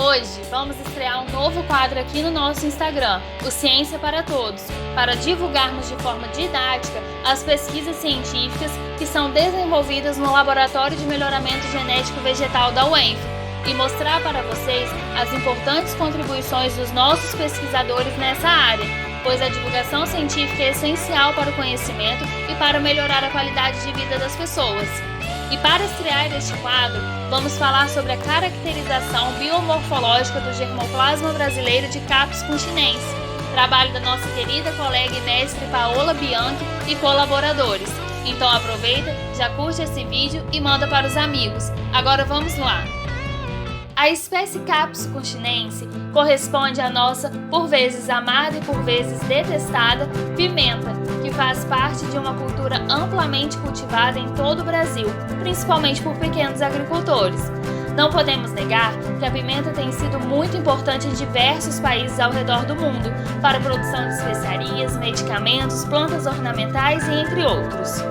Hoje vamos estrear um novo quadro aqui no nosso Instagram, o Ciência para Todos, para divulgarmos de forma didática as pesquisas científicas que são desenvolvidas no Laboratório de Melhoramento Genético Vegetal da UENF e mostrar para vocês as importantes contribuições dos nossos pesquisadores nessa área, pois a divulgação científica é essencial para o conhecimento e para melhorar a qualidade de vida das pessoas. E para estrear este quadro, vamos falar sobre a caracterização biomorfológica do germoplasma brasileiro de Capsicum chinense, trabalho da nossa querida colega e mestre Paola Bianchi e colaboradores. Então aproveita, já curte esse vídeo e manda para os amigos. Agora vamos lá! A espécie Capsicum chinense corresponde à nossa, por vezes amada e por vezes detestada, pimenta, que faz parte de uma cultura amplamente cultivada em todo o Brasil, principalmente por pequenos agricultores. Não podemos negar que a pimenta tem sido muito importante em diversos países ao redor do mundo, para a produção de especiarias, medicamentos, plantas ornamentais e entre outros.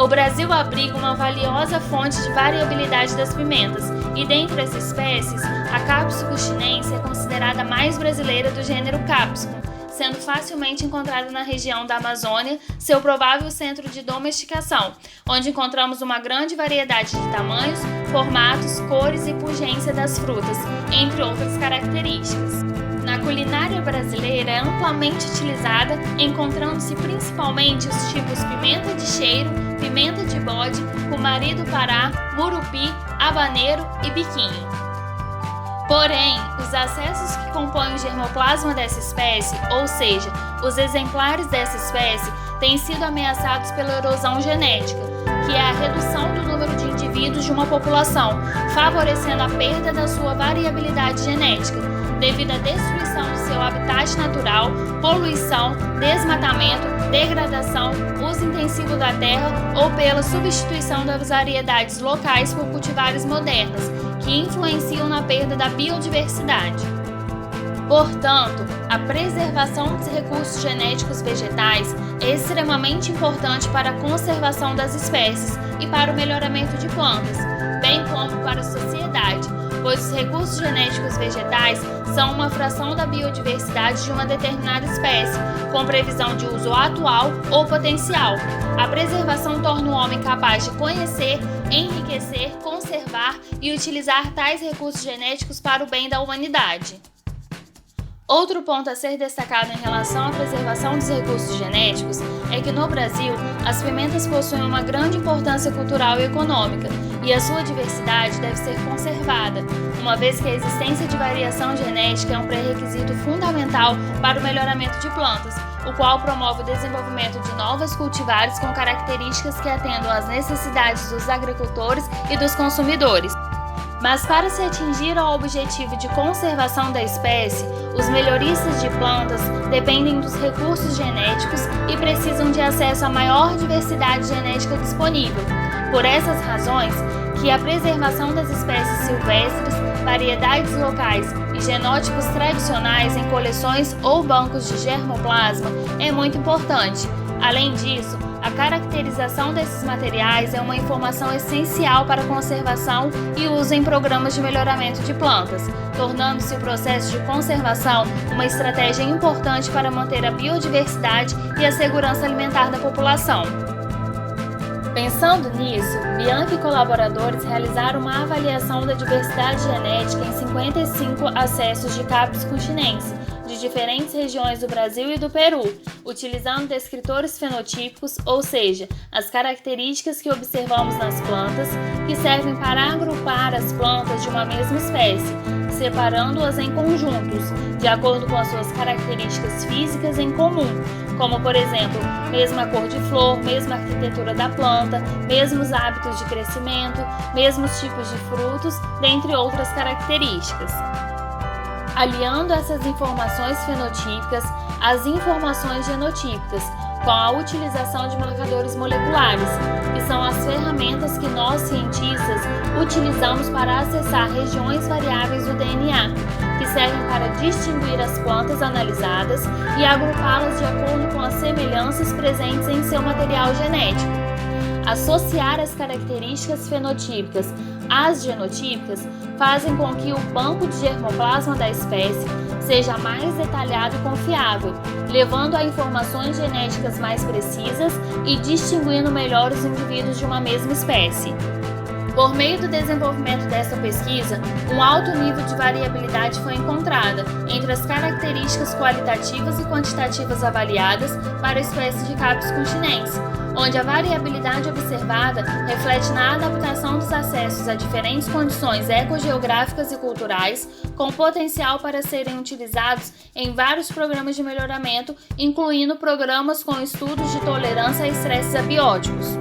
O Brasil abriga uma valiosa fonte de variabilidade das pimentas, e dentre as espécies, a Capsicum chinense é considerada a mais brasileira do gênero Capsicum, sendo facilmente encontrada na região da Amazônia, seu provável centro de domesticação, onde encontramos uma grande variedade de tamanhos, formatos, cores e pungência das frutas, entre outras características. Na culinária brasileira é amplamente utilizada, encontrando-se principalmente os tipos pimenta de cheiro, pimenta de bode, cumari do Pará, murupi, habaneiro e biquinho. Porém, os acessos que compõem o germoplasma dessa espécie, ou seja, os exemplares dessa espécie, têm sido ameaçados pela erosão genética, que é a redução do número de indivíduos de uma população, favorecendo a perda da sua variabilidade genética, devido à destruição do seu habitat natural, poluição, desmatamento, degradação, uso intensivo da terra ou pela substituição das variedades locais por cultivares modernas, que influenciam na perda da biodiversidade. Portanto, a preservação dos recursos genéticos vegetais é extremamente importante para a conservação das espécies e para o melhoramento de plantas, bem como para a sociedade, pois os recursos genéticos vegetais são uma fração da biodiversidade de uma determinada espécie, com previsão de uso atual ou potencial. A preservação torna o homem capaz de conhecer, enriquecer, conservar e utilizar tais recursos genéticos para o bem da humanidade. Outro ponto a ser destacado em relação à preservação dos recursos genéticos é que no Brasil, as pimentas possuem uma grande importância cultural e econômica, e a sua diversidade deve ser conservada, uma vez que a existência de variação genética é um pré-requisito fundamental para o melhoramento de plantas, o qual promove o desenvolvimento de novas cultivares com características que atendam às necessidades dos agricultores e dos consumidores. Mas para se atingir o objetivo de conservação da espécie, os melhoristas de plantas dependem dos recursos genéticos e precisam de acesso à maior diversidade genética disponível. Por essas razões, que a preservação das espécies silvestres, variedades locais e genótipos tradicionais em coleções ou bancos de germoplasma é muito importante. Além disso, a caracterização desses materiais é uma informação essencial para a conservação e uso em programas de melhoramento de plantas, tornando-se o processo de conservação uma estratégia importante para manter a biodiversidade e a segurança alimentar da população. Pensando nisso, Bianchi e colaboradores realizaram uma avaliação da diversidade genética em 55 acessos de Capsicum chinense, de diferentes regiões do Brasil e do Peru, utilizando descritores fenotípicos, ou seja, as características que observamos nas plantas, que servem para agrupar as plantas de uma mesma espécie, separando-as em conjuntos, de acordo com as suas características físicas em comum, como por exemplo, mesma cor de flor, mesma arquitetura da planta, mesmos hábitos de crescimento, mesmos tipos de frutos, dentre outras características. Aliando essas informações fenotípicas às informações genotípicas, com a utilização de marcadores moleculares, que são as ferramentas que nós, cientistas, utilizamos para acessar regiões variáveis do DNA, que servem para distinguir as plantas analisadas e agrupá-las de acordo com as semelhanças presentes em seu material genético. Associar as características fenotípicas As genotípicas fazem com que o banco de germoplasma da espécie seja mais detalhado e confiável, levando a informações genéticas mais precisas e distinguindo melhor os indivíduos de uma mesma espécie. Por meio do desenvolvimento desta pesquisa, um alto nível de variabilidade foi encontrada entre as características qualitativas e quantitativas avaliadas para a espécie de Capes continense, onde a variabilidade observada reflete na adaptação dos acessos a diferentes condições ecogeográficas e culturais, com potencial para serem utilizados em vários programas de melhoramento, incluindo programas com estudos de tolerância a estresses abióticos.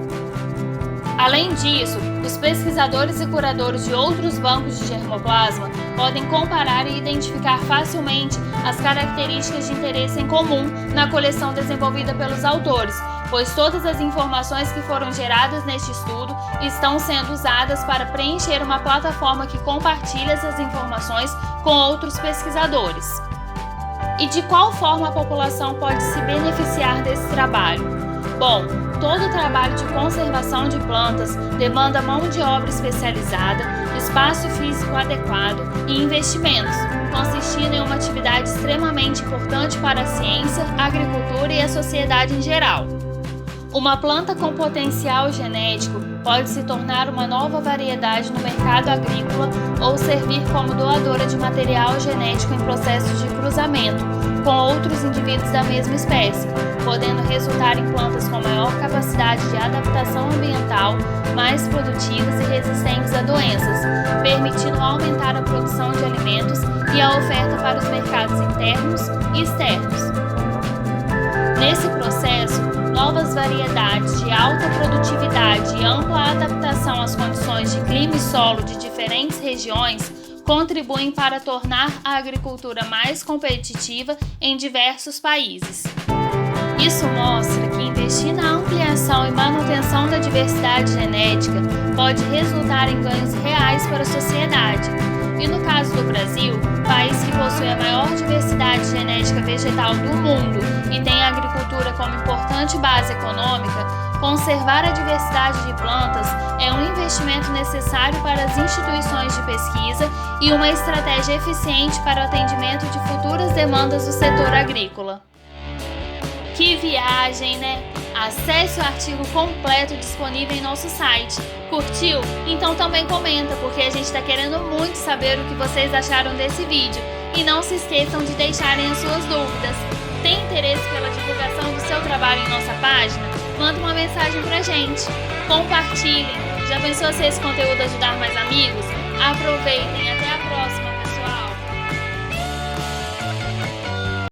Além disso, os pesquisadores e curadores de outros bancos de germoplasma podem comparar e identificar facilmente as características de interesse em comum na coleção desenvolvida pelos autores, pois todas as informações que foram geradas neste estudo estão sendo usadas para preencher uma plataforma que compartilha essas informações com outros pesquisadores. E de qual forma a população pode se beneficiar desse trabalho? Bom, todo trabalho de conservação de plantas demanda mão de obra especializada, espaço físico adequado e investimentos, consistindo em uma atividade extremamente importante para a ciência, a agricultura e a sociedade em geral. Uma planta com potencial genético pode se tornar uma nova variedade no mercado agrícola ou servir como doadora de material genético em processos de cruzamento com outros indivíduos da mesma espécie, podendo resultar em plantas com maior capacidade de adaptação ambiental, mais produtivas e resistentes a doenças, permitindo aumentar a produção de alimentos e a oferta para os mercados internos e externos. Nesse processo, novas variedades de alta produtividade e ampla adaptação às condições de clima e solo de diferentes regiões contribuem para tornar a agricultura mais competitiva em diversos países. Isso mostra que investir na ampliação e manutenção da diversidade genética pode resultar em ganhos reais para a sociedade. E no caso do Brasil, país que possui a maior diversidade genética vegetal do mundo e tem a agricultura como importante base econômica, conservar a diversidade de plantas é um investimento necessário para as instituições de pesquisa e uma estratégia eficiente para o atendimento de futuras demandas do setor agrícola. Que viagem, né? Acesse o artigo completo disponível em nosso site. Curtiu? Então também comenta, porque a gente está querendo muito saber o que vocês acharam desse vídeo. E não se esqueçam de deixarem as suas dúvidas. Tem interesse pela divulgação do seu trabalho em nossa página? Manda uma mensagem pra gente. Compartilhem. Já pensou se esse conteúdo ajudar mais amigos? Aproveitem.